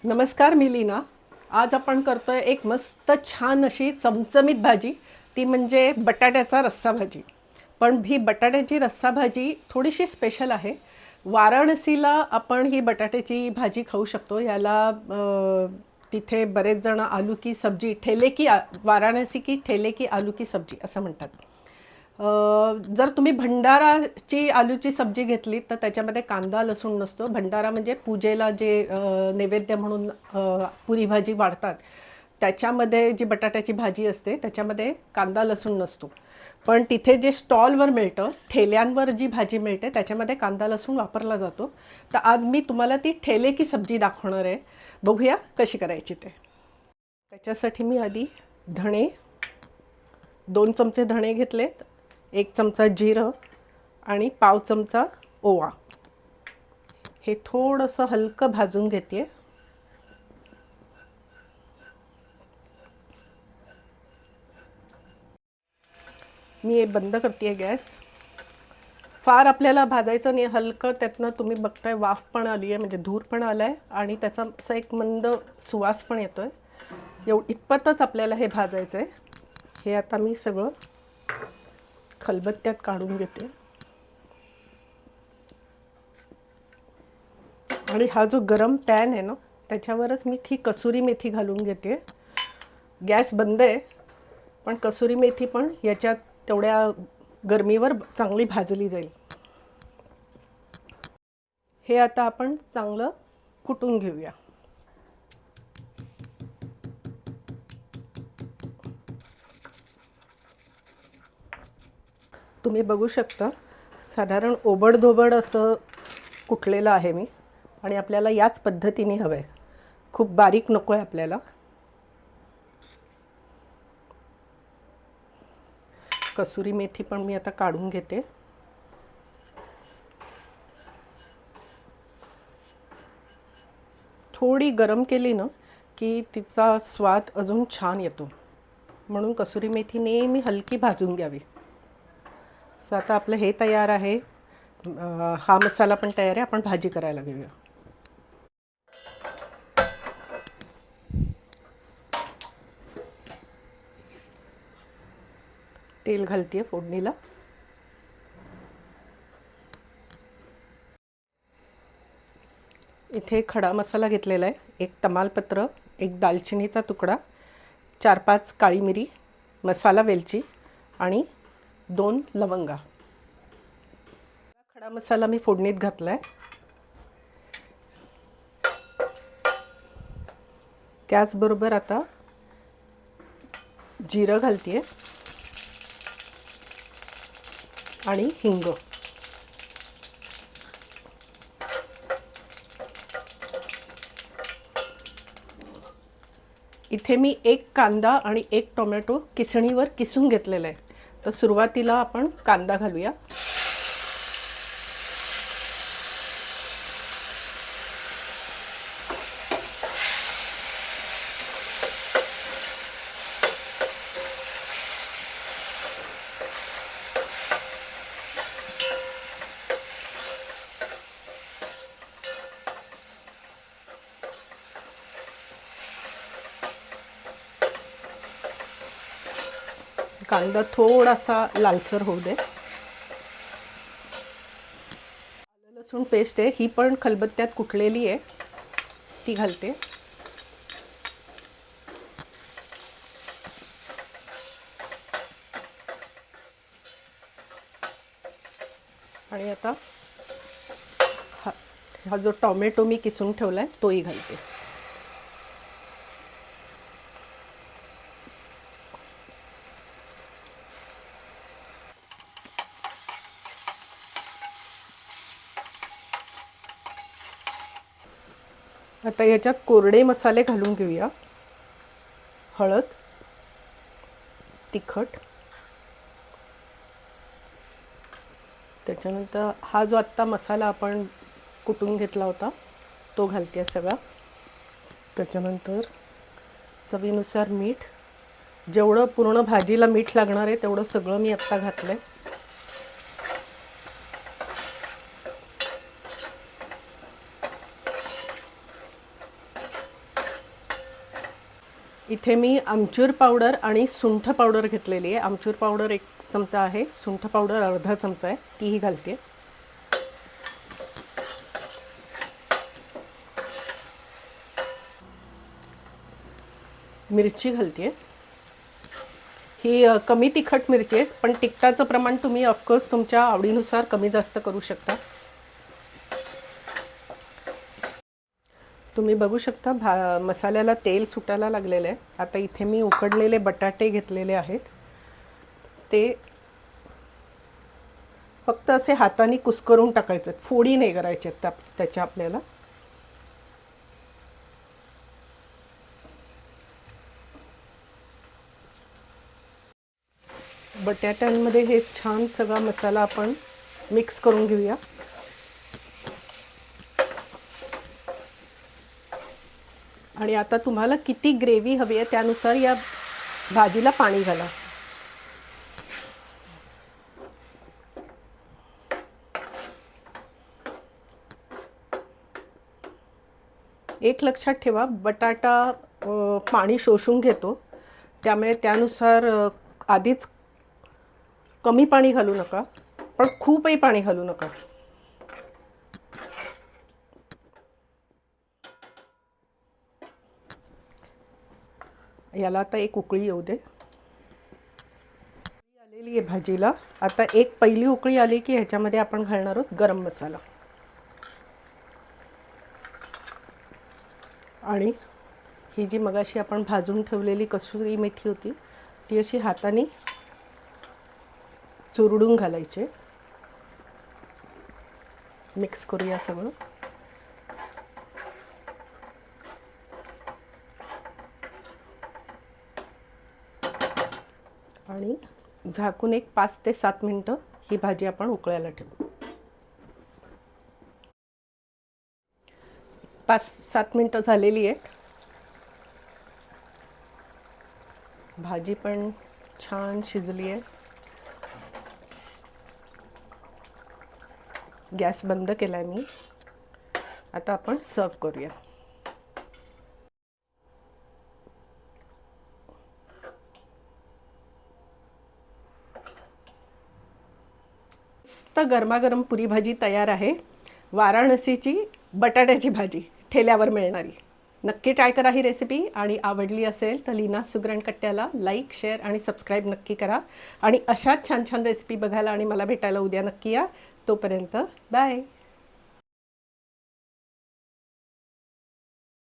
नमस्कार, मी लीना. आज आपण करतोय एक मस्त छान अशी चमचमीत भाजी. ती म्हणजे बटाट्याचा रस्सा भाजी. पण ही बटाट्याची रस्सा भाजी थोडीशी स्पेशल आहे. वाराणसीला आपण ही बटाट्याची भाजी खाऊ शकतो. याला तिथे बरेच जण आलू की सब्जी ठेले की वाराणसी की ठेले की आलू की सब्जी असं म्हणतात. जर तुम्ही भंडाराची आलूची सब्जी घेतली तर त्याच्यामध्ये कांदा लसूण नसतो. भंडारा म्हणजे पूजेला जे नैवेद्य म्हणून पुरी भाजी वाढतात त्याच्यामध्ये जी बटाट्याची भाजी असते त्याच्यामध्ये कांदा लसूण नसतो. पण तिथे जे स्टॉलवर मिळतं, ठेल्यांवर जी भाजी मिळते त्याच्यामध्ये कांदा लसूण वापरला जातो. तर आज मी तुम्हाला ती ठेले की सब्जी दाखवणार आहे. बघूया कशी करायची ते. त्याच्यासाठी मी आधी धणे 2 चमचे धणे घेतलेत, 1 चमचा जिरं आणि पाव चमचा ओवा. हे थोडंसं हलकं भाजून घेते. मी हे बंद करते गॅस. फार आपल्याला भाजायचं नाही, हलकं. त्यातनं तुम्ही बघताय वाफ पण आली आहे, म्हणजे धूर पण आला आहे आणि त्याचा असा एक मंद सुवास पण येतो आहे. इतपतच आपल्याला हे भाजायचं आहे. हे आता मी सगळं खलबत्त्यात काढून घेते. आणि हा जो गरम पॅन आहे ना त्याच्यावरच मी ही कसुरी मेथी घालून घेते. गॅस बंद आहे पण कसुरी मेथी पण याच्यात तेवढ्या गरमीवर चांगली भाजली जाईल. हे आता आपण चांगलं कुटून घेऊया. तुम्ही बघू शकता साधारण ओबडधोबड असं कुटलेलं आहे मी. आणि आपल्याला याच पद्धतीने हवं आहे, खूप बारीक नको आहे आपल्याला. कसुरी मेथी पण मी आता काढून घेते. थोडी गरम केली ना की तिचा स्वाद अजून छान येतो, म्हणून कसुरी मेथी नेहमी हलकी भाजून घ्यावी. सो आता आपलं हे तयार आहे. हा मसाला पण तयार आहे. आपण भाजी करायला घेऊया. तेल घालते फोडणीला. इथे खडा मसाला घेतलेला आहे. 1 तमालपत्र, 1 दालचिनीचा तुकडा, 4-5 काळी मिरी, मसाला वेलची आणि 2 लवंगा. खडा मसाला मी फोडणीत घातला आहे. त्याचबरोबर आता जिरं घालते आणि हिंग. इथे मी 1 कांदा आणि 1 टोमॅटो किसणीवर किसून घेतलेला आहे. तर सुरुवातीला आपण कांदा घालूया. कांदा थोडासा लालसर होऊ दे. आलं लसूण पेस्ट आहे, ही पण खलबत्त्यात कुटलेली आहे, ती घालते. आणि आता हा जो टोमॅटो मी किसून ठेवला आहे तोही घालते. आता याच्यात कोरडे मसाले घालून घेऊया. हळद, तिखट, त्याच्यानंतर हा जो आत्ता मसाला आपण कुटून घेतला होता तो घालते सगळा. त्याच्यानंतर चवीनुसार मीठ. जेवढं पूर्ण भाजीला मीठ लागणार आहे तेवढं सगळं मी आत्ता घातलं आहे. इथे मी आमचूर पावडर आणि सुंठ पावडर घेतलेली आहे. आमचूर पावडर 1 चमचा आहे, सुंठ पावडर अर्धा चमचा आहे, तीही घालते. मिरची घालते. ही कमी तिखट मिरची आहे, पण तिखटाचं प्रमाण तुम्ही ऑफकोर्स तुमच्या आवडीनुसार कमी जास्त करू शकता. तुम्ही बघू शकता मसाल्याला तेल सुटायला लागलेलं आहे. आता इथे मी उकडलेले बटाटे घेतलेले आहेत. ते फक्त असे हाताने कुस्करून टाकायचे, फोडी नाही करायचे त्याच्या आपल्याला. बटाट्यांमध्ये हे छान सगळा मसाला आपण मिक्स करून घेऊया. आणि आता तुम्हाला किती ग्रेव्ही हवी आहे त्यानुसार या भाजीला पाणी घाला. एक लक्षात ठेवा, बटाटा पाणी शोषून घेतो, त्यामुळे त्यानुसार आधीच कमी पाणी घालू नका, पण खूपही पाणी घालू नका. याला आता एक उकळी येऊ दे. आलेली आहे भाजीला. आता एक पहिली उकळी आली की ह्याच्यामध्ये आपण घालणार आहोत गरम मसाला. आणि ही जी मगाशी आपण भाजून ठेवलेली कसुरी मेथी होती ती अशी हाताने चुरडून घालायचे. मिक्स करूया सगळं. आणि झाकून एक 5 ते 7 मिनिटं ही भाजी आपण उकळायला ठेवू. 5-7 मिनिटं झालेली आहेत. भाजी पण छान शिजली आहे. गॅस बंद केलाय मी. आता आपण सर्व करूया. मस्त गरमागरम पुरी भाजी तयार आहे. वाराणसीची बटाट्याची भाजी ठेल्यावर मिळणारी. नक्की ट्राय करा ही रेसिपी. आणि आवडली असेल तर लीना सुगरणकट्ट्याला लाईक, शेअर आणि सबस्क्राईब नक्की करा. आणि अशाच छान छान रेसिपी बघायला आणि मला भेटायला उद्या नक्की या. तोपर्यंत बाय.